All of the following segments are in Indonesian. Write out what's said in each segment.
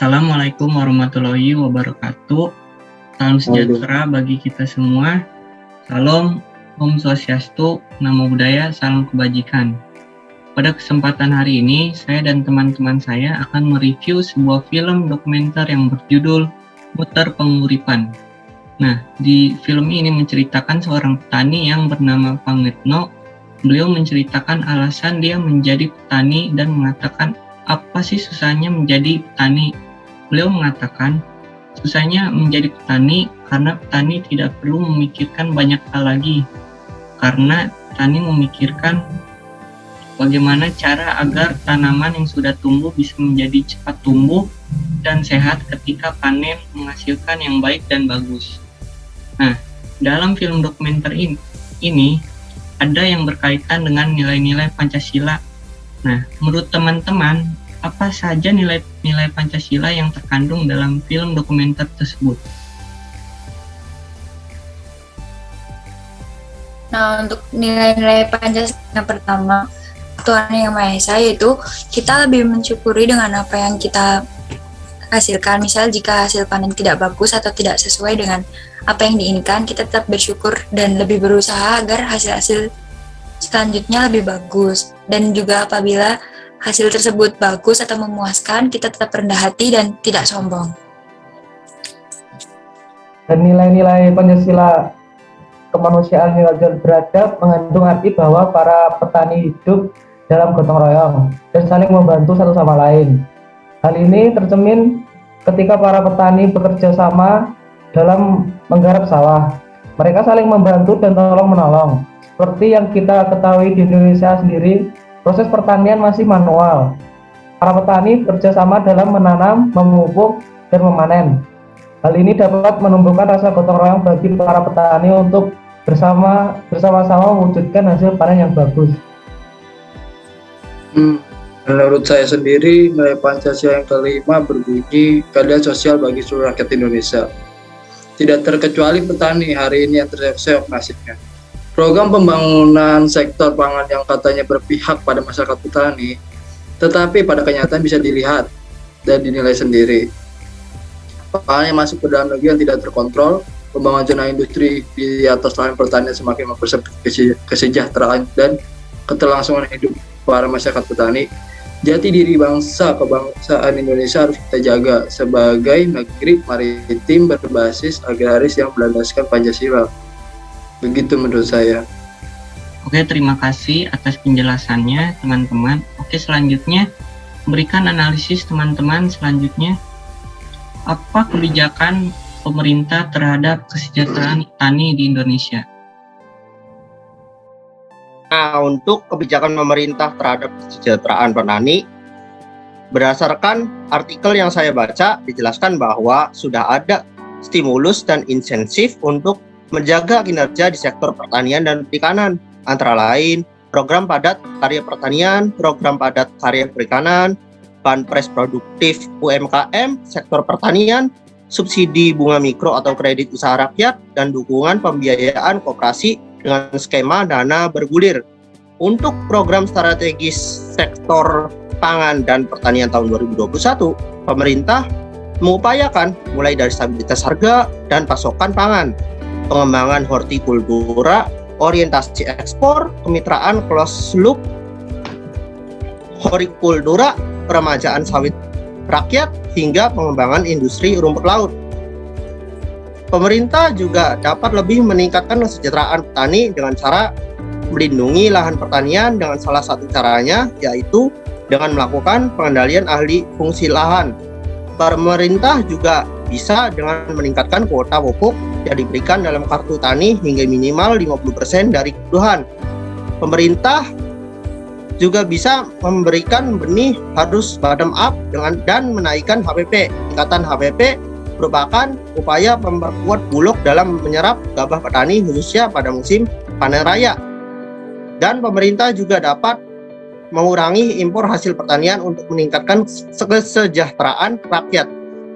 Assalamualaikum warahmatullahi wabarakatuh. Salam sejahtera bagi kita semua. Salam, Om Swastiastu, Namo Buddhaya, salam kebajikan. Pada kesempatan hari ini, saya dan teman-teman saya akan mereview sebuah film dokumenter yang berjudul Muter Penguripan. Nah, di film ini menceritakan seorang petani yang bernama Pangetno. Beliau menceritakan alasan dia menjadi petani dan mengatakan apa sih susahnya menjadi petani. Beliau mengatakan susahnya menjadi petani karena petani tidak perlu memikirkan banyak hal lagi. Karena petani memikirkan bagaimana cara agar tanaman yang sudah tumbuh bisa menjadi cepat tumbuh dan sehat ketika panen menghasilkan yang baik dan bagus. Nah, dalam film dokumenter ini ada yang berkaitan dengan nilai-nilai Pancasila. Nah, menurut teman-teman, apa saja nilai-nilai Pancasila yang terkandung dalam film dokumenter tersebut? Nah, untuk nilai-nilai Pancasila yang pertama, Tuhan Yang Maha Esa, yaitu kita lebih mensyukuri dengan apa yang kita hasilkan. Misal jika hasil panen tidak bagus atau tidak sesuai dengan apa yang diinginkan, kita tetap bersyukur dan lebih berusaha agar hasil-hasil selanjutnya lebih bagus. Dan juga apabila hasil tersebut bagus atau memuaskan, kita tetap rendah hati dan tidak sombong. Dan nilai-nilai Pancasila kemanusiaan yang beradab mengandung arti bahwa para petani hidup dalam gotong royong dan saling membantu satu sama lain. Hal ini tercermin ketika para petani bekerja sama dalam menggarap sawah. Mereka saling membantu dan tolong-menolong. Seperti yang kita ketahui di Indonesia sendiri, proses pertanian masih manual. Para petani bekerja sama dalam menanam, memupuk, dan memanen. Hal ini dapat menumbuhkan rasa gotong royong bagi para petani untuk bersama-sama mewujudkan hasil panen yang bagus. Menurut saya sendiri, nilai Pancasila yang kelima berbunyi keadilan sosial bagi seluruh rakyat Indonesia. Tidak terkecuali petani hari ini yang terseok nasibnya. Program pembangunan sektor pangan yang katanya berpihak pada masyarakat petani, tetapi pada kenyataan bisa dilihat dan dinilai sendiri. Pangan yang masuk ke dalam negeri yang tidak terkontrol, pembangunan zona industri di atas lahan pertanian semakin mempersempit kesejahteraan dan keterlangsungan hidup para masyarakat petani. Jati diri bangsa kebangsaan Indonesia harus kita jaga sebagai negeri maritim berbasis agraris yang berlandaskan Pancasila. Begitu menurut saya. Oke, terima kasih atas penjelasannya teman-teman. Oke, selanjutnya berikan analisis teman-teman selanjutnya. Apa kebijakan pemerintah terhadap kesejahteraan petani di Indonesia? Nah, untuk kebijakan pemerintah terhadap kesejahteraan petani, berdasarkan artikel yang saya baca, dijelaskan bahwa sudah ada stimulus dan insentif untuk menjaga kinerja di sektor pertanian dan perikanan, antara lain program padat karya pertanian, program padat karya perikanan, banpres produktif UMKM, sektor pertanian, subsidi bunga mikro atau kredit usaha rakyat, dan dukungan pembiayaan koperasi dengan skema dana bergulir. Untuk program strategis sektor pangan dan pertanian tahun 2021, pemerintah mengupayakan mulai dari stabilitas harga dan pasokan pangan, pengembangan hortikultura, orientasi ekspor, kemitraan closed loop, hortikultura, peremajaan sawit rakyat, hingga pengembangan industri rumput laut. Pemerintah juga dapat lebih meningkatkan kesejahteraan petani dengan cara melindungi lahan pertanian dengan salah satu caranya yaitu dengan melakukan pengendalian ahli fungsi lahan. Pemerintah juga bisa dengan meningkatkan kuota pupuk yang diberikan dalam kartu tani hingga minimal 50% dari kebutuhan. Pemerintah juga bisa memberikan benih harus bottom up dan menaikkan HPP. Tingkatan HPP merupakan upaya memperkuat Bulog dalam menyerap gabah petani khususnya pada musim panen raya. Dan pemerintah juga dapat mengurangi impor hasil pertanian untuk meningkatkan kesejahteraan rakyat.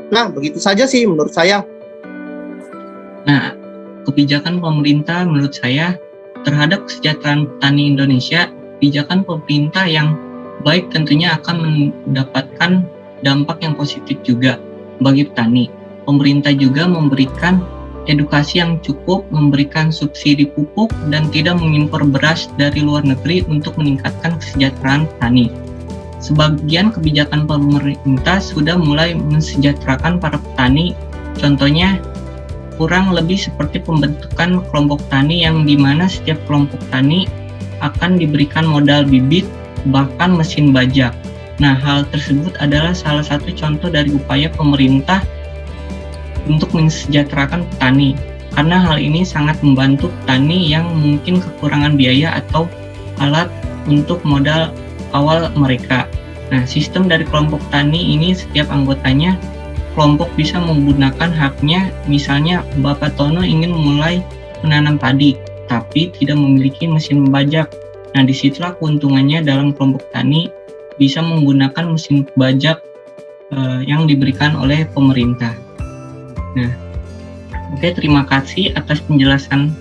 Nah, begitu saja sih menurut saya. Nah, kebijakan pemerintah menurut saya terhadap kesejahteraan petani Indonesia, kebijakan pemerintah yang baik tentunya akan mendapatkan dampak yang positif juga bagi petani. Pemerintah juga memberikan edukasi yang cukup, memberikan subsidi pupuk, dan tidak mengimpor beras dari luar negeri untuk meningkatkan kesejahteraan petani. Sebagian kebijakan pemerintah sudah mulai mensejahterakan para petani, contohnya kurang lebih seperti pembentukan kelompok tani yang dimana setiap kelompok tani akan diberikan modal bibit, bahkan mesin bajak. Nah, hal tersebut adalah salah satu contoh dari upaya pemerintah untuk mensejahterakan petani, karena hal ini sangat membantu petani yang mungkin kekurangan biaya atau alat untuk modal awal mereka. Nah, sistem dari kelompok tani ini setiap anggotanya kelompok bisa menggunakan haknya. Misalnya Bapak Tono ingin mulai menanam padi, tapi tidak memiliki mesin pembajak. Nah, disitulah keuntungannya dalam kelompok tani bisa menggunakan mesin pembajak yang diberikan oleh pemerintah. Nah, oke, terima kasih atas penjelasan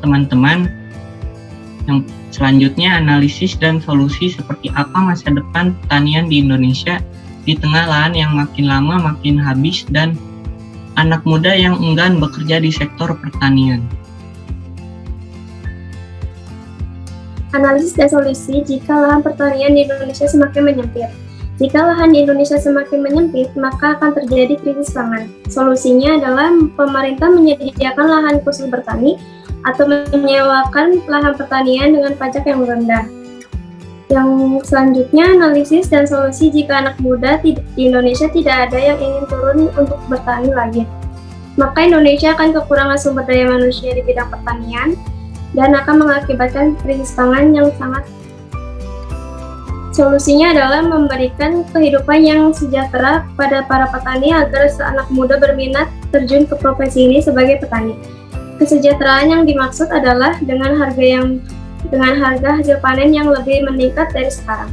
teman-teman. Yang selanjutnya, analisis dan solusi seperti apa masa depan pertanian di Indonesia di tengah lahan yang makin lama makin habis dan anak muda yang enggan bekerja di sektor pertanian. Analisis dan solusi jika lahan pertanian di Indonesia semakin menyempit. Jika lahan di Indonesia semakin menyempit, maka akan terjadi krisis pangan. Solusinya adalah pemerintah menyediakan lahan khusus bertani atau menyewakan lahan pertanian dengan pajak yang rendah. Yang selanjutnya, analisis dan solusi jika anak muda di Indonesia tidak ada yang ingin turun untuk bertani lagi. Maka Indonesia akan kekurangan sumber daya manusia di bidang pertanian dan akan mengakibatkan krisis pangan yang sangat. Solusinya adalah memberikan kehidupan yang sejahtera kepada para petani agar anak muda berminat terjun ke profesi ini sebagai petani. Kesejahteraan yang dimaksud adalah dengan harga hasil panen yang lebih meningkat dari sekarang.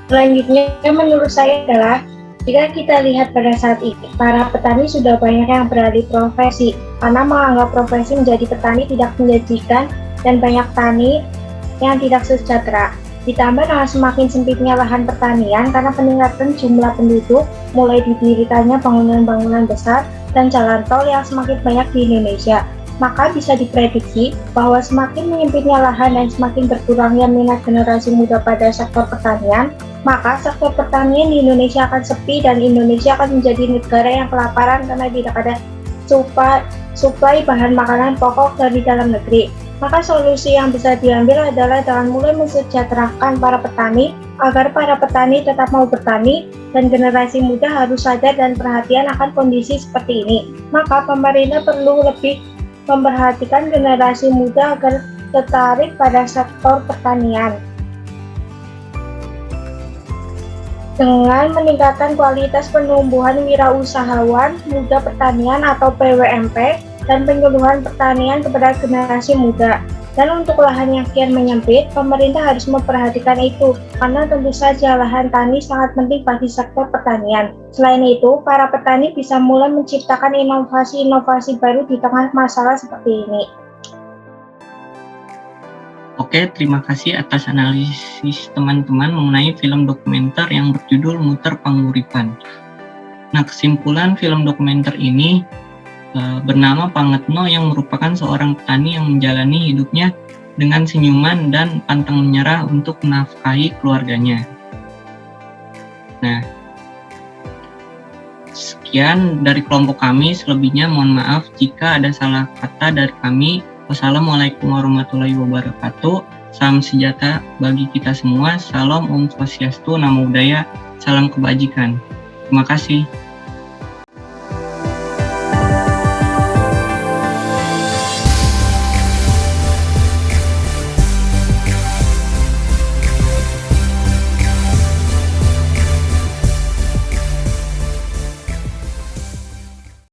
Selanjutnya, menurut saya adalah jika kita lihat pada saat ini, para petani sudah banyak yang beralih profesi karena menganggap profesi menjadi petani tidak menjanjikan dan banyak tani yang tidak sejahtera. Ditambah dengan semakin sempitnya lahan pertanian karena peningkatan jumlah penduduk, mulai didirikannya bangunan-bangunan besar dan jalan tol yang semakin banyak di Indonesia. Maka bisa diprediksi bahwa semakin menyempitnya lahan dan semakin berkurangnya minat generasi muda pada sektor pertanian, maka sektor pertanian di Indonesia akan sepi dan Indonesia akan menjadi negara yang kelaparan karena tidak ada suplai bahan makanan pokok dari dalam negeri. Maka solusi yang bisa diambil adalah dengan mulai mensejahterakan para petani agar para petani tetap mau bertani dan generasi muda harus sadar dan perhatian akan kondisi seperti ini. Maka pemerintah perlu lebih memperhatikan generasi muda agar tertarik pada sektor pertanian. Dengan meningkatkan kualitas penumbuhan wirausahawan muda pertanian atau PWMP dan penyuluhan pertanian kepada generasi muda. Dan untuk lahan yang kian menyempit, pemerintah harus memperhatikan itu, karena tentu saja lahan tani sangat penting bagi sektor pertanian. Selain itu, para petani bisa mulai menciptakan inovasi-inovasi baru di tengah masalah seperti ini. Oke, terima kasih atas analisis teman-teman mengenai film dokumenter yang berjudul Muter Panguripan. Nah, kesimpulan film dokumenter ini bernama Pangetno yang merupakan seorang petani yang menjalani hidupnya dengan senyuman dan pantang menyerah untuk menafkahi keluarganya. Nah, sekian dari kelompok kami, selebihnya mohon maaf jika ada salah kata dari kami. Wassalamualaikum warahmatullahi wabarakatuh. Salam sejahtera bagi kita semua. Salam Om Swastiastu, Namo Buddhaya, salam kebajikan. Terima kasih.